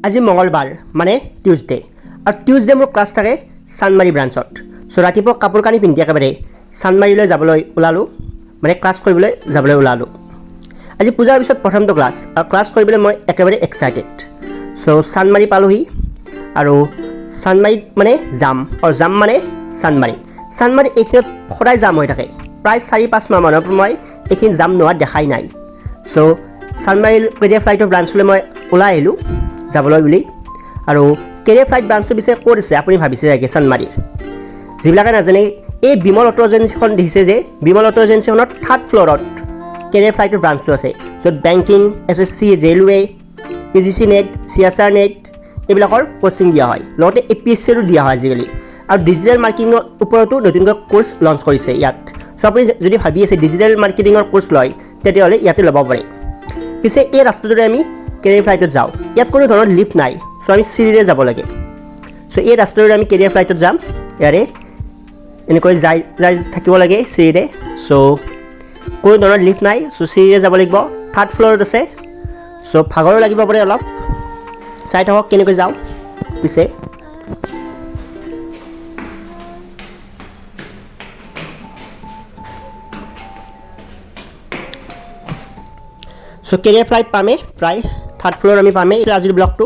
আজি মঙ্গলবাৰ মানে টিউজডে আৰু টিউজডে মোৰ ক্লাছ থাকে চানমাৰী ব্ৰাঞ্চত। চ' ৰাতিপুৱা কাপোৰ কানি পিন্ধি একেবাৰে চানমাৰীলৈ যাবলৈ ওলালোঁ, মানে ক্লাছ কৰিবলৈ যাবলৈ ওলালোঁ। আজি পূজাৰ পিছত প্ৰথমটো ক্লাছ আৰু ক্লাছ কৰিবলৈ মই একেবাৰে এক্সাইটেড। চ' চানমাৰী পালোহি আৰু চানমাৰীত মানে যাম আৰু যাম মানে চানমাৰী এইখিনিত সদায় জাম হৈ থাকে। প্ৰায় 4-5 মাহ মানৰ পৰা মই এইখিনি জাম নোহোৱা দেখাই নাই। চ' চানমাৰীৰ কেৰিয়াৰ ফ্লাইটৰ ব্ৰাঞ্চলৈ মই ওলাই আহিলোঁ যাবলৈ বুলি। আৰু কেৰিয়াৰ ফ্লাইট ব্ৰাঞ্চটো পিছে ক'ত আছে আপুনি ভাবিছে চাগে চানমাৰীৰ। যিবিলাকে নাজানে এই বিমল অটো এজেঞ্চিখন দেখিছে যে, বিমল অটো এজেঞ্চিখনত 3rd ফ্ল'ৰত কেৰিয়াৰ ফ্লাইটৰ ব্ৰাঞ্চটো আছে, য'ত banking, SSC, railway, UGC net, CSR net এইবিলাকৰ কোচিং দিয়া হয়। লগতে APSCৰো দিয়া হয় আজিকালি। আৰু ডিজিটেল মাৰ্কেটিঙৰ ওপৰতো নতুনকৈ কোৰ্চ লঞ্চ কৰিছে ইয়াত। চ' আপুনি যদি ভাবি আছে ডিজিটেল মাৰ্কেটিঙৰ কোৰ্চ লয় তেতিয়াহ'লে ইয়াতে ল'ব পাৰে। পিছে এই ৰাস্তাটোৰে আমি কেৰিয়াৰ ফ্লাইটত যাওঁ। ইয়াত কোনো ধৰণৰ লিফ্ট নাই, চ' আমি চিৰিৰে যাব লাগে। চ' এই ৰাস্তাটোৰে আমি কেৰিয়াৰ ফ্লাইটত যাম। ইয়াৰে এনেকৈ যাই থাকিব লাগে চিৰিৰে। চ' কোনো ধৰণৰ লিফ্ট নাই, চ' চিৰিৰে যাব লাগিব। 3rd ফ্ল'ৰত আছে। চ' ভাগৰো লাগিব পাৰে অলপ। চাই থাকক কেনেকৈ যাওঁ। পিছে চ' কেৰিয়াৰ ফ্লাইট পামেই, প্ৰায় 3rd ফ্ল'ৰ আমি পামেই আজিৰ ব্লগটো।